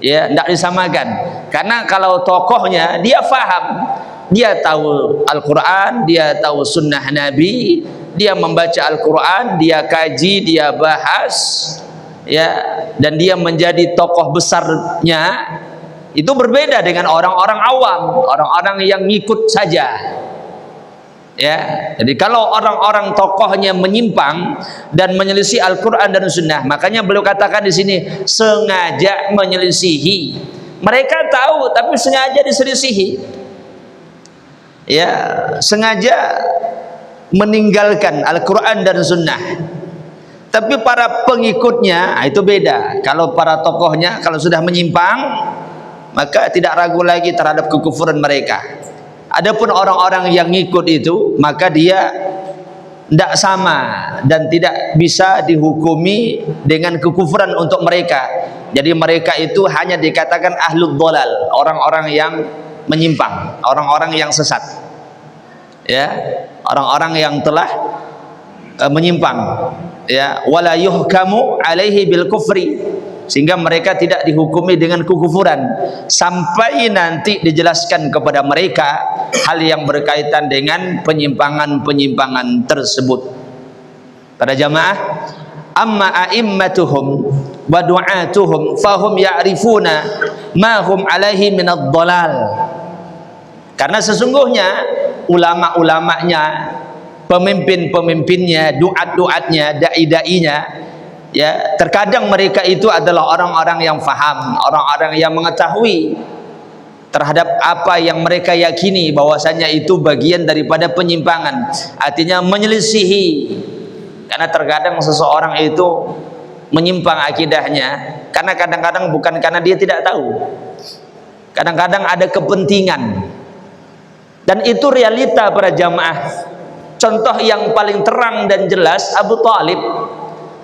Ya, tidak disamakan. Karena kalau tokohnya dia faham, dia tahu Al-Quran, dia tahu sunnah Nabi, dia membaca Al-Quran, dia kaji, dia bahas, ya, dan dia menjadi tokoh besarnya, itu berbeda dengan orang-orang awam, orang-orang yang ngikut saja. Ya, jadi kalau orang-orang tokohnya menyimpang dan menyelisih Al-Quran dan Sunnah, makanya beliau katakan di sini sengaja menyelisihi. Mereka tahu tapi sengaja diselisihi. Ya, sengaja meninggalkan Al-Quran dan Sunnah. Tapi para pengikutnya itu beda. Kalau para tokohnya kalau sudah menyimpang, maka tidak ragu lagi terhadap kekufuran mereka. Adapun orang-orang yang ngikut itu, maka dia tidak sama dan tidak bisa dihukumi dengan kekufuran untuk mereka. Jadi mereka itu hanya dikatakan ahlul dhalal, orang-orang yang menyimpang, orang-orang yang sesat. Ya, orang-orang yang telah menyimpang. Ya, wala yuhkamu alaihi bil kufri, sehingga mereka tidak dihukumi dengan kekufuran sampai nanti dijelaskan kepada mereka hal yang berkaitan dengan penyimpangan-penyimpangan tersebut. Para jamaah, amma a'immatuhum wa du'atuhum fahum ya'rifuna ma hum alaihi minad dhalal. Karena sesungguhnya ulama-ulamanya, pemimpin-pemimpinnya, duat-duatnya, dai-dainya, ya, terkadang mereka itu adalah orang-orang yang faham, orang-orang yang mengetahui terhadap apa yang mereka yakini bahwasanya itu bagian daripada penyimpangan, artinya menyelisihi. Karena terkadang seseorang itu menyimpang akidahnya karena kadang-kadang bukan karena dia tidak tahu, kadang-kadang ada kepentingan, dan itu realita para jamaah. Contoh yang paling terang dan jelas, Abu Thalib.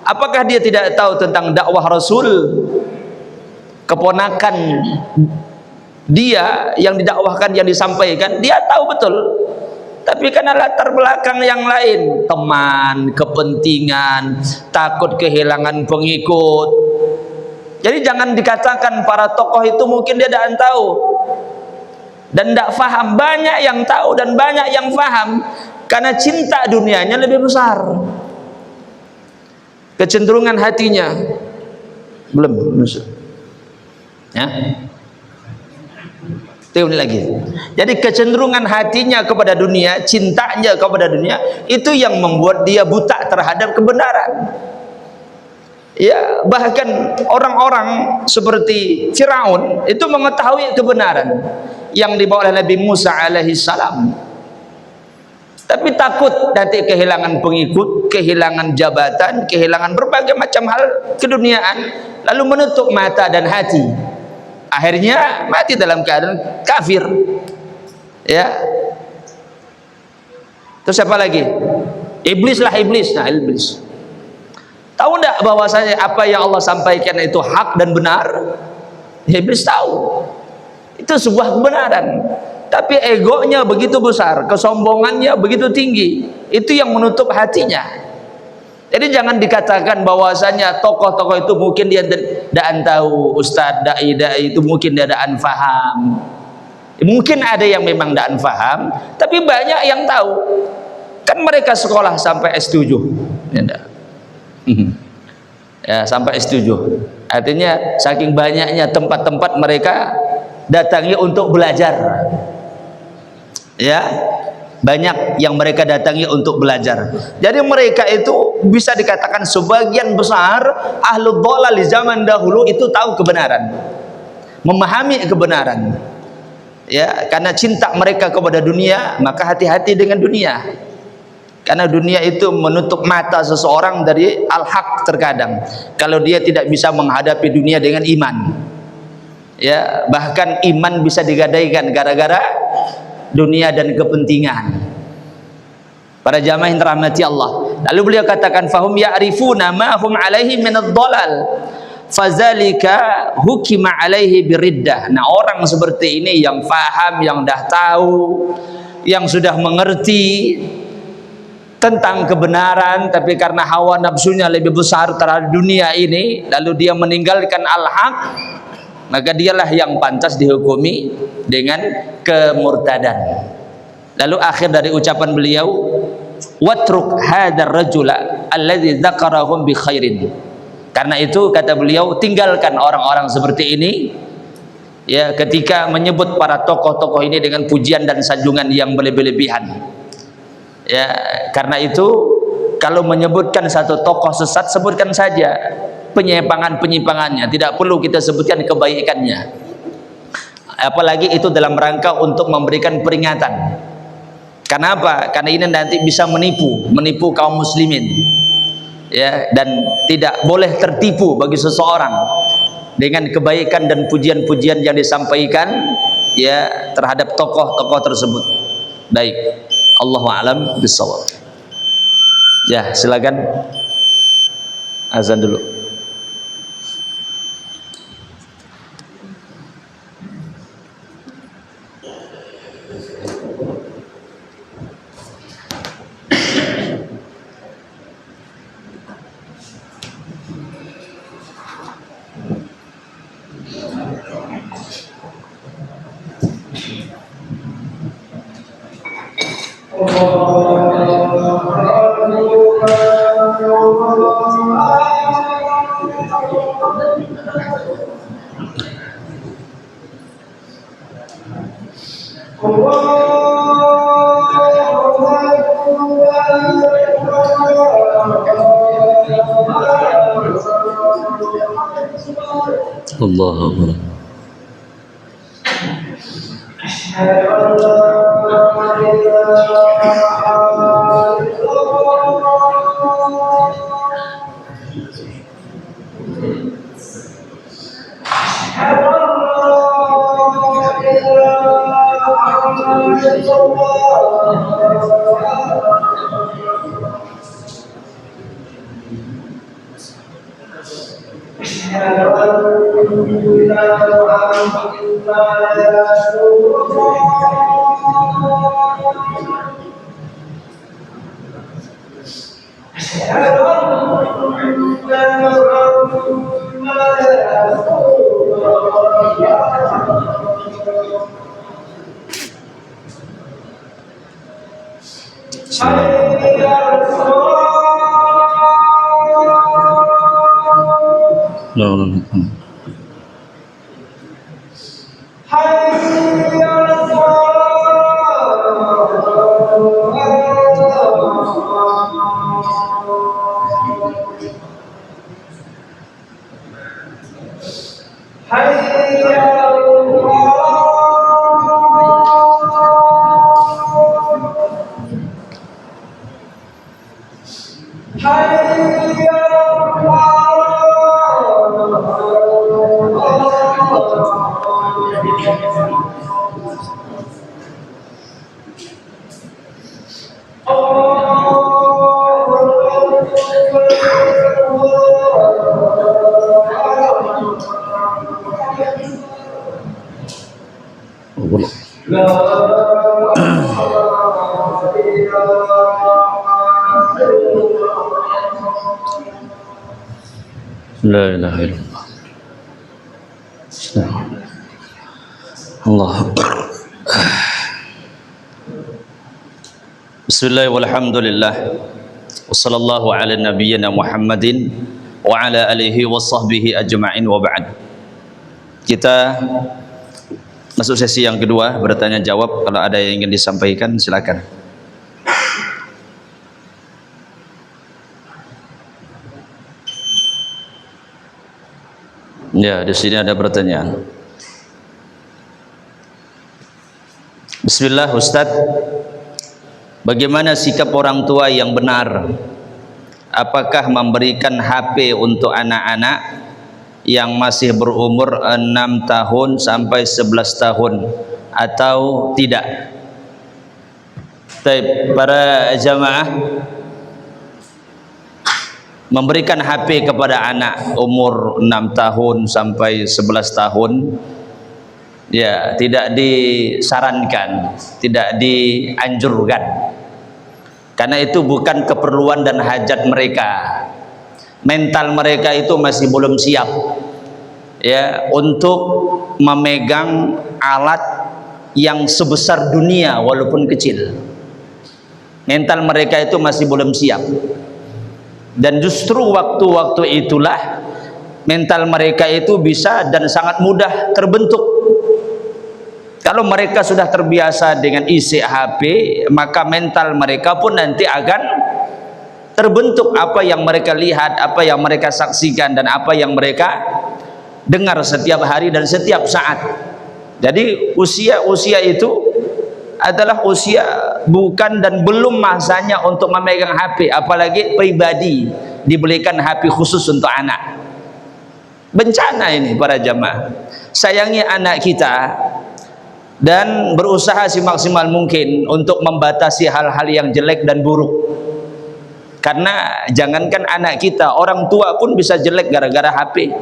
Apakah dia tidak tahu tentang dakwah Rasul? Keponakan dia yang didakwahkan, yang disampaikan, dia tahu betul. Tapi karena latar belakang yang lain, teman, kepentingan, takut kehilangan pengikut. Jadi jangan dikatakan para tokoh itu mungkin dia tidak tahu dan tidak faham. Banyak yang tahu dan banyak yang faham, karena cinta dunianya lebih besar, kecenderungan hatinya belum ya, ini lagi. Jadi kecenderungan hatinya kepada dunia, cintanya kepada dunia, itu yang membuat dia buta terhadap kebenaran. Ya, bahkan orang-orang seperti Firaun itu mengetahui kebenaran yang dibawa oleh Nabi Musa alaihi salam, tapi takut nanti kehilangan pengikut, kehilangan jabatan, kehilangan berbagai macam hal keduniaan, lalu menutup mata dan hati. Akhirnya mati dalam keadaan kafir. Ya. Terus siapa lagi? Iblis lah, iblis. Nah, iblis. Tahu enggak bahwasanya apa yang Allah sampaikan itu hak dan benar? Iblis tahu. Itu sebuah kebenaran. Tapi egonya begitu besar, kesombongannya begitu tinggi, itu yang menutup hatinya. Jadi jangan dikatakan bahwasanya tokoh-tokoh itu mungkin dia tidak tahu, ustadz, dai-dai itu mungkin dia tidak faham. Mungkin ada yang memang tidak faham, tapi banyak yang tahu. Kan mereka sekolah sampai S7. Ya, Ya, sampai S7. Artinya saking banyaknya tempat-tempat mereka datangi untuk belajar. Ya, banyak yang mereka datangi untuk belajar. Jadi mereka itu bisa dikatakan sebagian besar ahlul dhalal di zaman dahulu itu tahu kebenaran, memahami kebenaran. Ya, karena cinta mereka kepada dunia, maka hati-hati dengan dunia. Karena dunia itu menutup mata seseorang dari al-haq terkadang. Kalau dia tidak bisa menghadapi dunia dengan iman. Ya, bahkan iman bisa digadaikan gara-gara dunia dan kepentingan. Para jamaah yang dirahmati Allah. Lalu beliau katakan fahum ya'rifuna ma hum alaihi min ad-dhalal. Fazalika hukima alaihi biriddah. Nah, orang seperti ini yang faham, yang dah tahu, yang sudah mengerti tentang kebenaran, tapi karena hawa nafsunya lebih besar terhadap dunia ini, lalu dia meninggalkan al-haq, maka dialah yang pantas dihukumi dengan kemurtadan. Lalu akhir dari ucapan beliau, watruk hadzal rajula alladzi dzakarahum bi khairin. Karena itu kata beliau, tinggalkan orang-orang seperti ini ya, ketika menyebut para tokoh-tokoh ini dengan pujian dan sanjungan yang berlebih-lebihan. Ya, karena itu kalau menyebutkan satu tokoh sesat, sebutkan saja penyimpangan-penyimpangannya, tidak perlu kita sebutkan kebaikannya. Apalagi itu dalam rangka untuk memberikan peringatan. Kenapa? Karena ini nanti bisa menipu kaum muslimin. Ya, dan tidak boleh tertipu bagi seseorang dengan kebaikan dan pujian-pujian yang disampaikan ya terhadap tokoh-tokoh tersebut. Baik, Allahu a'lam bishawab. Ya, silakan azan dulu. Allahu Akbar. No. La ilaha illallah. Allah. Bismillah walhamdulillah. Wassallallahu ala nabiyyina Muhammadin wa ala alihi wa sahbihi ajma'in wa ba'd. Kita masuk sesi yang kedua, bertanya jawab. Kalau ada yang ingin disampaikan silakan. Ya, di sini ada pertanyaan. Bismillah Ustaz, bagaimana sikap orang tua yang benar? Apakah memberikan HP untuk anak-anak yang masih berumur 6 tahun sampai 11 tahun atau tidak? Para jamaah, memberikan HP kepada anak umur 6 tahun sampai 11 tahun ya tidak disarankan, tidak dianjurkan, karena itu bukan keperluan dan hajat mereka. Mental mereka itu masih belum siap ya untuk memegang alat yang sebesar dunia walaupun kecil. Mental mereka itu masih belum siap, dan justru waktu-waktu itulah mental mereka itu bisa dan sangat mudah terbentuk. Kalau mereka sudah terbiasa dengan isi HP, maka mental mereka pun nanti akan terbentuk. Apa yang mereka lihat, apa yang mereka saksikan, dan apa yang mereka dengar setiap hari dan setiap saat. Jadi usia itu adalah usia bukan dan belum masanya untuk memegang HP, apalagi pribadi dibelikan HP khusus untuk anak. Bencana ini para jamaah. Sayangi anak kita dan berusaha semaksimal mungkin untuk membatasi hal-hal yang jelek dan buruk. Karena jangankan anak kita, orang tua pun bisa jelek gara-gara HP.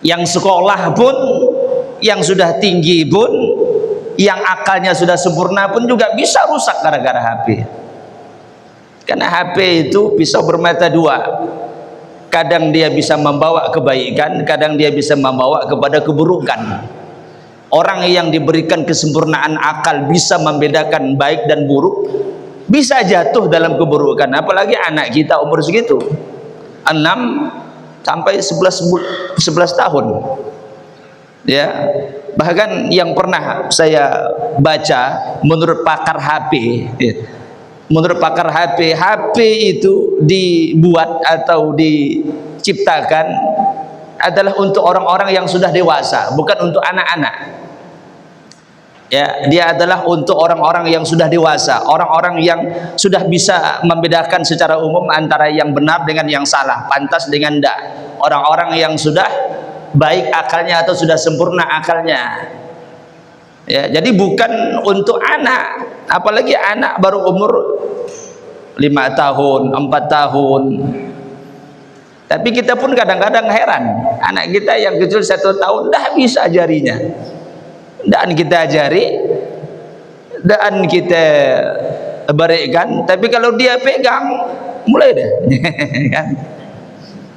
Yang sekolah pun, yang sudah tinggi pun, yang akalnya sudah sempurna pun juga bisa rusak gara-gara HP. Karena HP itu pisau bermata dua. Kadang dia bisa membawa kebaikan, kadang dia bisa membawa kepada keburukan. Orang yang diberikan kesempurnaan akal bisa membedakan baik dan buruk, bisa jatuh dalam keburukan. Apalagi anak kita umur segitu 6 sampai 11 tahun ya. Bahkan yang pernah saya baca, menurut pakar HP ya, menurut pakar HP itu dibuat atau diciptakan adalah untuk orang-orang yang sudah dewasa, bukan untuk anak-anak ya. Dia adalah untuk orang-orang yang sudah dewasa, orang-orang yang sudah bisa membedakan secara umum antara yang benar dengan yang salah, pantas dengan tidak, orang-orang yang sudah baik akalnya atau sudah sempurna akalnya ya. Jadi bukan untuk anak, apalagi anak baru umur 5 tahun, 4 tahun. Tapi kita pun kadang-kadang heran, anak kita yang kecil 1 tahun dah bisa jarinya, dan kita ajari, dan kita berikan, tapi kalau dia pegang mulai dah kan?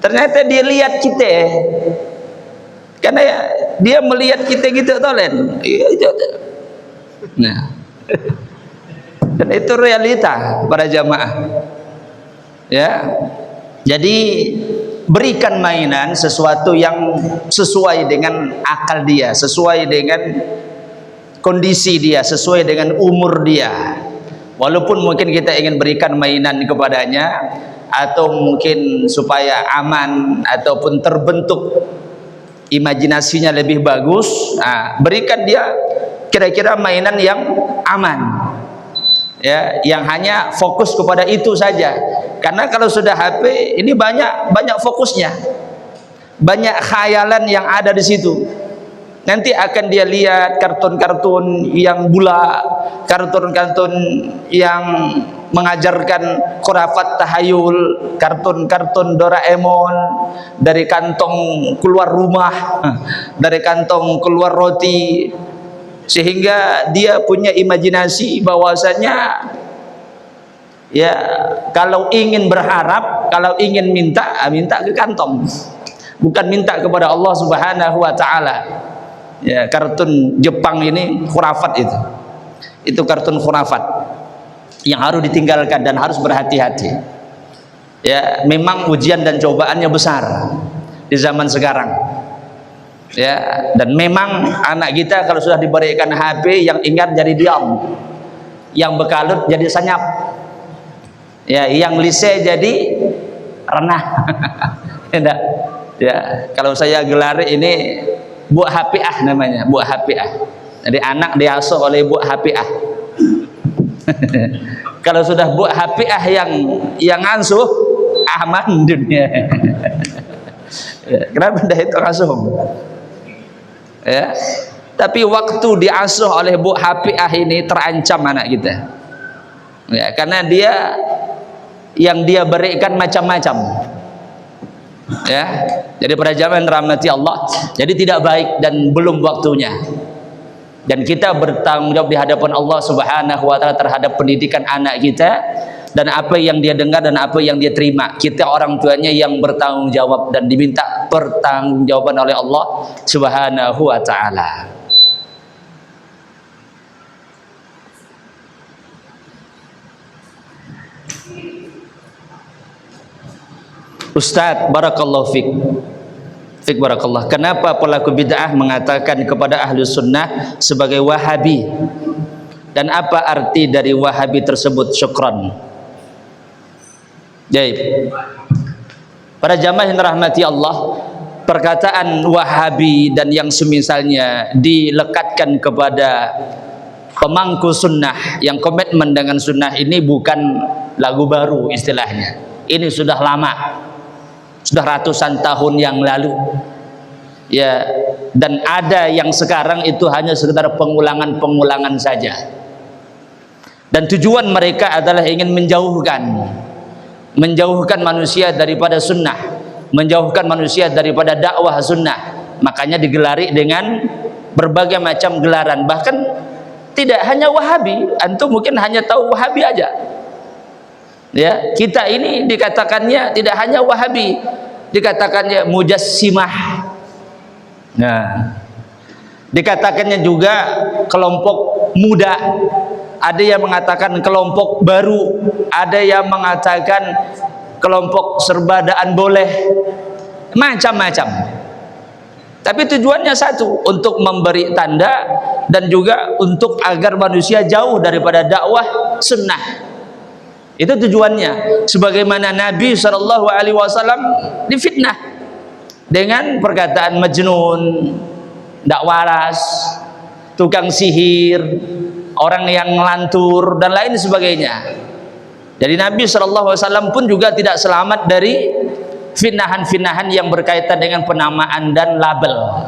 Ternyata dia lihat kita, karena dia melihat kita gitu tolen. Nah, dan itu realita para jamaah ya. Jadi berikan mainan sesuatu yang sesuai dengan akal dia, sesuai dengan kondisi dia, sesuai dengan umur dia. Walaupun mungkin kita ingin berikan mainan kepadanya, atau mungkin supaya aman ataupun terbentuk imajinasinya lebih bagus, berikan dia kira-kira mainan yang aman ya, yang hanya fokus kepada itu saja. Karena kalau sudah HP ini banyak fokusnya, banyak khayalan yang ada di situ. Nanti akan dia lihat kartun-kartun yang bula, kartun-kartun yang mengajarkan khurafat tahayul, kartun-kartun Doraemon, dari kantong keluar rumah, dari kantong keluar roti, sehingga dia punya imajinasi bahwasanya ya, kalau ingin berharap, kalau ingin minta, minta ke kantong, bukan minta kepada Allah Subhanahu wa taala. Ya, kartun Jepang ini khurafat itu kartun khurafat yang harus ditinggalkan dan harus berhati-hati. Ya, memang ujian dan cobaannya besar di zaman sekarang. Ya, dan memang anak kita kalau sudah diberikan HP, yang ingat jadi diam, yang bekalut jadi senyap, ya, yang lise jadi renah. Ya, ya, kalau saya gelar ini buah hapiah namanya, buah hapiah. Jadi anak diasuh oleh buah hapiah. Kalau sudah buah hapiah yang asuh, aman dunia. Ya, kenapa dah itu asuh? Ya, tapi waktu diasuh oleh bu hapiah ini terancam anak kita. Ya, karena yang dia berikan macam-macam. Ya, jadi pada zaman rahmati Allah, jadi tidak baik dan belum waktunya. Dan kita bertanggung jawab di hadapan Allah Subhanahu wa taala terhadap pendidikan anak kita, dan apa yang dia dengar dan apa yang dia terima. Kita orang tuanya yang bertanggung jawab dan diminta pertanggungjawaban oleh Allah Subhanahu wa taala. Ustaz, barakallahu fik. Fik barakallah. Kenapa pelaku bid'ah mengatakan kepada ahlu sunnah sebagai wahabi? Dan apa arti dari wahabi tersebut? Syukran. Jadi, para jamaah yang dirahmati Allah, perkataan wahabi dan yang semisalnya dilekatkan kepada pemangku sunnah yang komitmen dengan sunnah ini bukan lagu baru istilahnya. Ini sudah lama, sudah ratusan tahun yang lalu. Ya, dan ada yang sekarang itu hanya sekedar pengulangan-pengulangan saja. Dan tujuan mereka adalah ingin menjauhkan manusia daripada sunnah, menjauhkan manusia daripada dakwah sunnah. Makanya digelari dengan berbagai macam gelaran. Bahkan tidak hanya wahabi, antum mungkin hanya tahu wahabi aja. Ya, kita ini dikatakannya tidak hanya wahabi, dikatakannya mujassimah. Nah, dikatakannya juga kelompok muda. Ada yang mengatakan kelompok baru, ada yang mengatakan kelompok serbadaan boleh, macam-macam. Tapi tujuannya satu, untuk memberi tanda dan juga untuk agar manusia jauh daripada dakwah sunnah. Itu tujuannya. Sebagaimana Nabi SAW difitnah dengan perkataan majnun, ndak waras, tukang sihir, orang yang ngelantur dan lain sebagainya. Jadi Nabi SAW pun juga tidak selamat dari fitnahan-fitnahan yang berkaitan dengan penamaan dan label.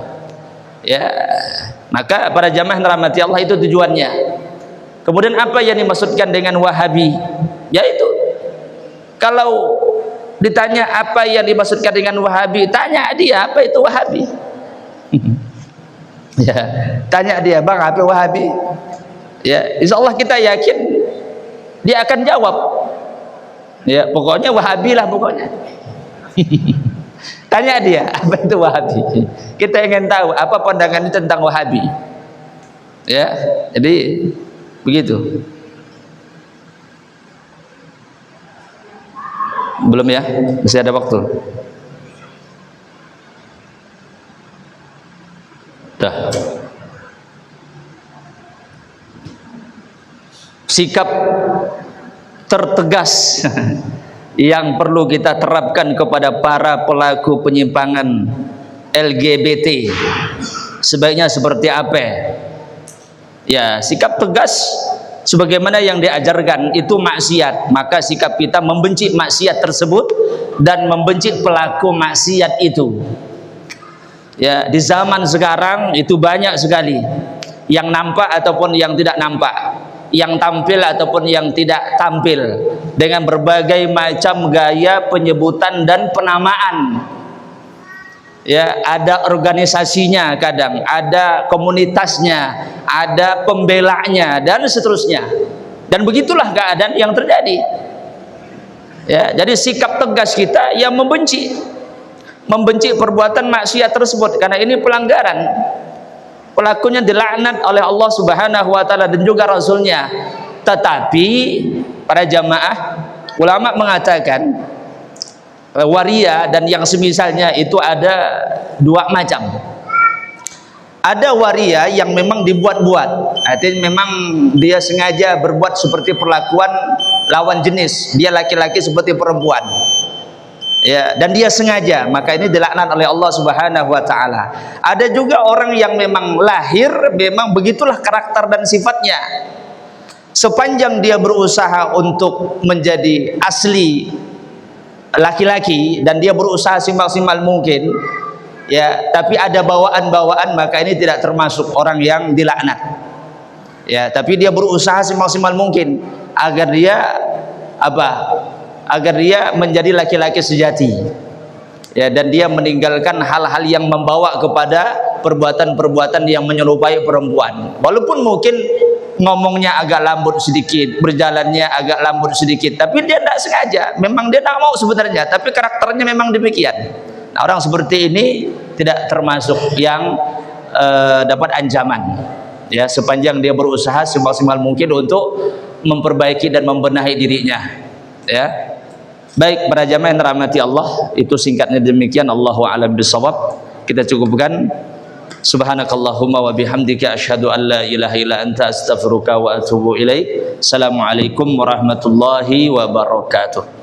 Ya, maka para jamaah yang dirahmati Allah, itu tujuannya. Kemudian apa yang dimaksudkan dengan wahabi? Yaitu kalau ditanya apa yang dimaksudkan dengan wahabi, tanya dia apa itu wahabi. Ya, tanya dia, bang apa wahabi? Ya, insya Allah kita yakin dia akan jawab. Ya, pokoknya wahabi lah pokoknya. Tanya dia apa itu wahabi. Kita ingin tahu apa pandangannya tentang wahabi. Ya, jadi begitu. Belum ya, masih ada waktu. Dah. Sikap tertegas yang perlu kita terapkan kepada para pelaku penyimpangan LGBT sebaiknya seperti apa? Ya, sikap tegas sebagaimana yang diajarkan itu maksiat, maka sikap kita membenci maksiat tersebut dan membenci pelaku maksiat itu. Ya, di zaman sekarang itu banyak sekali yang nampak ataupun yang tidak nampak, yang tampil ataupun yang tidak tampil, dengan berbagai macam gaya penyebutan dan penamaan. Ya, ada organisasinya, kadang ada komunitasnya, ada pembelanya dan seterusnya. Dan begitulah keadaan yang terjadi. Ya, jadi sikap tegas kita yang membenci perbuatan maksiat tersebut, karena ini pelanggaran. Pelakunya dilaknat oleh Allah Subhanahu wa taala dan juga Rasulnya. Tetapi para jamaah, ulama mengatakan waria dan yang semisalnya itu ada dua macam. Ada waria yang memang dibuat-buat, artinya memang dia sengaja berbuat seperti perlakuan lawan jenis, dia laki-laki seperti perempuan, ya, dan dia sengaja, maka ini dilaknat oleh Allah Subhanahu wa taala. Ada juga orang yang memang lahir memang begitulah karakter dan sifatnya, sepanjang dia berusaha untuk menjadi asli laki-laki dan dia berusaha semaksimal mungkin, ya, tapi ada bawaan-bawaan, maka ini tidak termasuk orang yang dilaknat, ya, tapi dia berusaha semaksimal mungkin agar dia agar dia menjadi laki-laki sejati, ya, dan dia meninggalkan hal-hal yang membawa kepada perbuatan-perbuatan yang menyerupai perempuan, walaupun mungkin ngomongnya agak lembut sedikit, berjalannya agak lembut sedikit, tapi dia tidak sengaja, memang dia tidak mau sebenarnya, tapi karakternya memang demikian. Nah, orang seperti ini tidak termasuk yang dapat ancaman, ya, sepanjang dia berusaha semaksimal mungkin untuk memperbaiki dan membenahi dirinya, ya. Baik para jamaah yang dirahmati Allah, itu singkatnya demikian. Allahu a'lam bishawab. Kita cukupkan. Subhanakallahumma wa bihamdika asyhadu an la ilaha illa anta astaghfiruka wa atubu ilaik. Assalamualaikum warahmatullahi wabarakatuh.